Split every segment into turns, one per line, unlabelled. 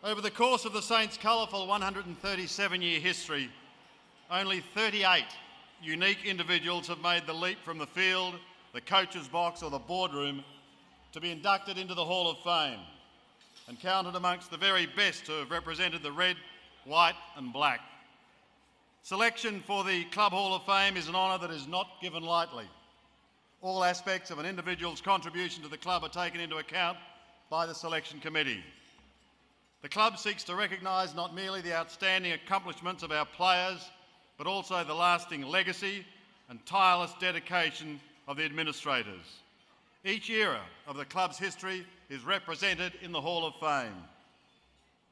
Over the course of the Saints' colourful 137-year history, only 38 unique individuals have made the leap from the field, the coach's box or the boardroom to be inducted into the Hall of Fame and counted amongst the very best who have represented the red, white and black. Selection for the Club Hall of Fame is an honour that is not given lightly. All aspects of an individual's contribution to the club are taken into account by the selection committee. The club seeks to recognise not merely the outstanding accomplishments of our players, but also the lasting legacy and tireless dedication of the administrators. Each era of the club's history is represented in the Hall of Fame.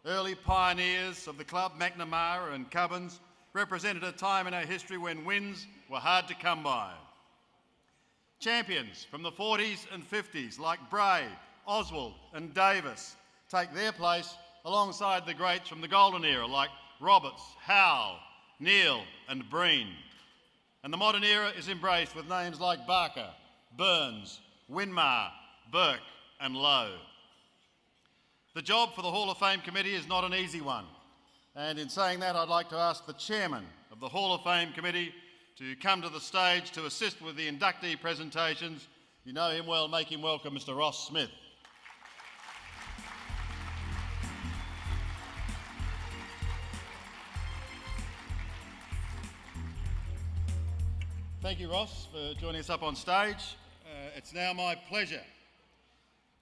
Early pioneers of the club, McNamara and Cubbins, represented a time in our history when wins were hard to come by. Champions from the 40s and 50s like Bray, Oswald and Davis take their place alongside the greats from the golden era like Roberts, Howell, Neil and Breen. And the modern era is embraced with names like Barker, Burns, Winmar, Burke and Lowe. The job for the Hall of Fame committee is not an easy one. And in saying that, I'd like to ask the chairman of the Hall of Fame committee to come to the stage to assist with the inductee presentations. You know him well, make him welcome, Mr. Ross Smith. Thank you, Ross, for joining us up on stage. It's now my pleasure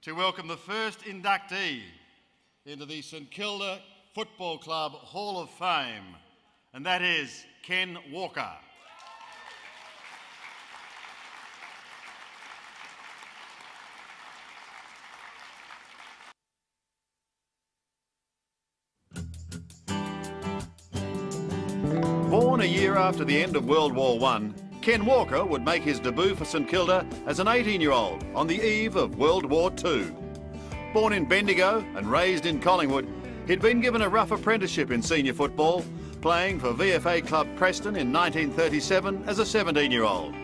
to welcome the first inductee into the St Kilda Football Club Hall of Fame, and that is Ken Walker. Born a year after the end of World War I, Ken Walker would make his debut for St Kilda as an 18-year-old on the eve of World War II. Born in Bendigo and raised in Collingwood, he'd been given a rough apprenticeship in senior football, playing for VFA club Preston in 1937 as a 17-year-old.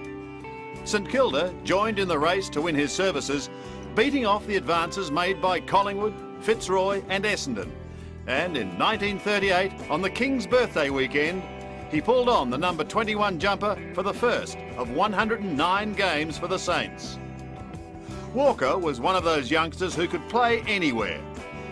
St Kilda joined in the race to win his services, beating off the advances made by Collingwood, Fitzroy and Essendon. And in 1938, on the King's birthday weekend, he pulled on the number 21 jumper for the first of 109 games for the Saints. Walker was one of those youngsters who could play anywhere.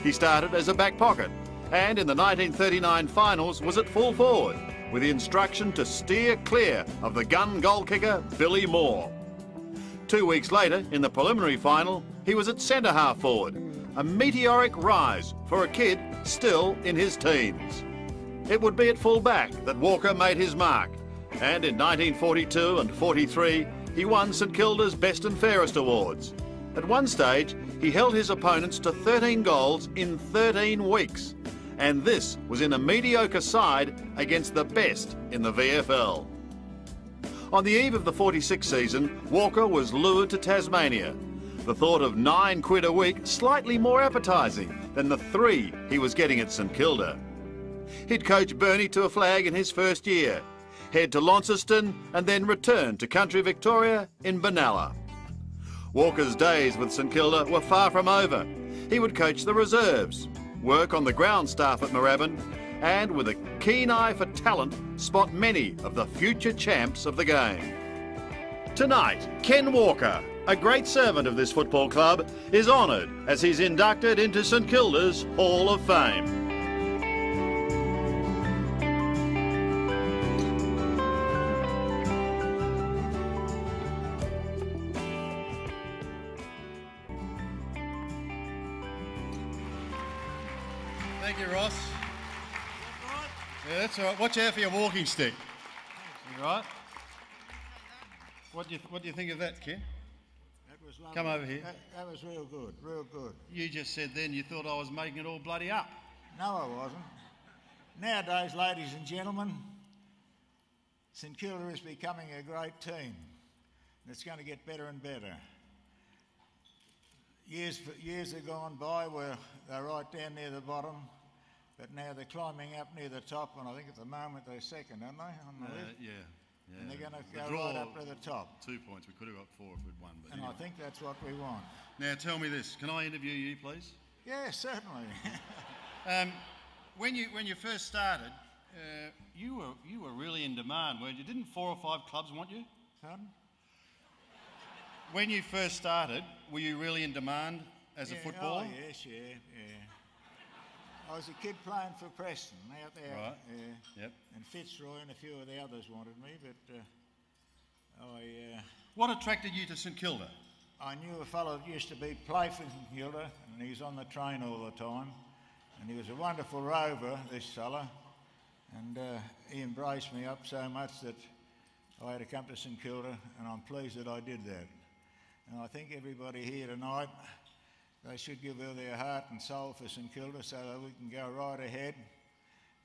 He started as a back pocket and in the 1939 finals was at full forward with the instruction to steer clear of the gun goal kicker Billy Moore. 2 weeks later, in the preliminary final, he was at centre half forward, a meteoric rise for a kid still in his teens. It would be at full back that Walker made his mark, and in 1942 and 43 he won St Kilda's Best and Fairest awards. At one stage he held his opponents to 13 goals in 13 weeks, and this was in a mediocre side against the best in the VFL. On the eve of the 46 season, Walker was lured to Tasmania. The thought of £9 a week slightly more appetising than the £3 he was getting at St Kilda. He'd coach Burnie to a flag in his first year, head to Launceston and then return to country Victoria in Benalla. Walker's days with St Kilda were far from over. He would coach the reserves, work on the ground staff at Moorabbin and with a keen eye for talent spot many of the future champs of the game. Tonight, Ken Walker, a great servant of this football club, is honoured as he's inducted into St Kilda's Hall of Fame. Thank you, Ross. Yeah, that's all right. Watch out for your walking stick. You all right? What do you think of that, Ken?
That was lovely.
Come over here.
That was real good, real good.
You just said then you thought I was making it all bloody up.
No, I wasn't. Nowadays, ladies and gentlemen, St Kilda is becoming a great team. And it's going to get better and better. Years have gone by where they're right down near the bottom, but now they're climbing up near the top, and I think at the moment they're second, aren't they? On the list?
Yeah.
And they're going to go right up to the top.
2 points. We could have got 4 if we'd won. But
and
anyway.
I think that's what we want.
Now tell me this. Can I interview you, please?
Yeah, certainly.
When you first started, you were really in demand, weren't you? Didn't 4 or 5 clubs want you?
Pardon?
When you first started, were you really in demand as a footballer?
Oh, yes, yeah. I was a kid playing for Preston out there.
Right. Yep.
And Fitzroy and a few of the others wanted me, but
What attracted you to St Kilda?
I knew a fellow that used to play for St Kilda, and he was on the train all the time. And he was a wonderful rover, this fella. And he embraced me up so much that I had to come to St Kilda, and I'm pleased that I did that. And I think everybody here tonight, they should give all their heart and soul for St Kilda so that we can go right ahead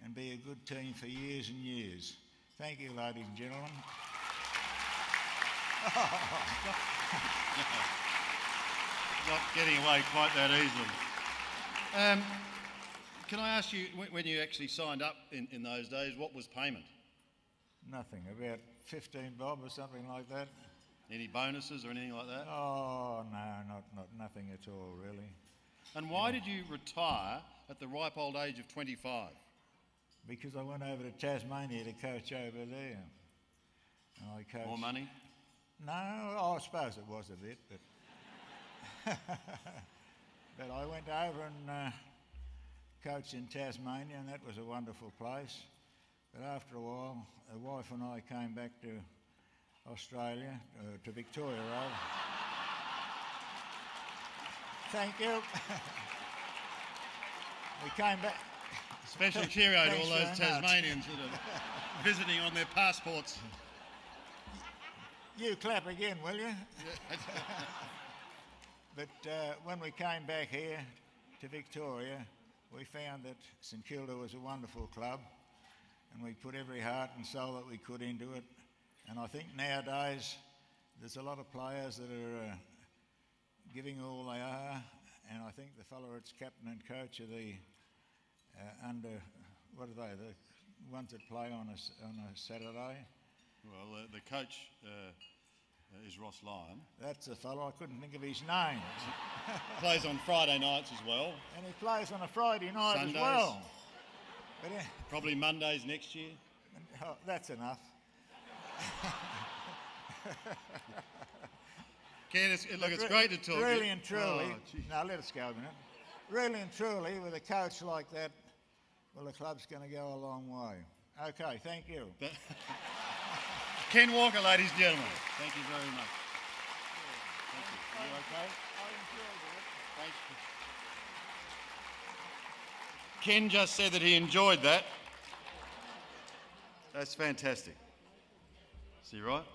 and be a good team for years and years. Thank you, ladies and gentlemen.
Not getting away quite that easily. Can I ask you, when you actually signed up in those days, what was payment?
Nothing, about 15 bob or something like that.
Any bonuses or anything like that?
Oh, no, nothing at all, really.
And why did you retire at the ripe old age of 25?
Because I went over to Tasmania to coach over there. And I coached...
More money?
No, I suppose it was a bit, but... but I went over and coached in Tasmania, and that was a wonderful place. But after a while, the wife and I came back to Australia, to Victoria, rather. Thank you. We came back.
Special cheerio to all those Tasmanians that are visiting on their passports.
You clap again, will you? But when we came back here to Victoria, we found that St Kilda was a wonderful club, and we put every heart and soul that we could into it. And I think nowadays there's a lot of players that are giving all they are, and I think the fellow that's captain and coach of the what are they, the ones that play on a Saturday?
Well, the coach is Ross Lyon.
That's the fellow, I couldn't think of his name.
Plays on Friday nights as well.
And he plays on a Friday night
Sundays.
as well. But,
probably Mondays next year.
Oh, that's enough.
Ken, look, it's great to talk to you.
Really and truly,
Oh,
now let us go a minute. Really and truly, with a coach like that, well, the club's going to go a long way. Okay, thank you.
Ken Walker, ladies and gentlemen. Thank you very much. Thank you. Are you okay?
I enjoyed it.
Thank you. Ken just said that he enjoyed that. That's fantastic. See, right?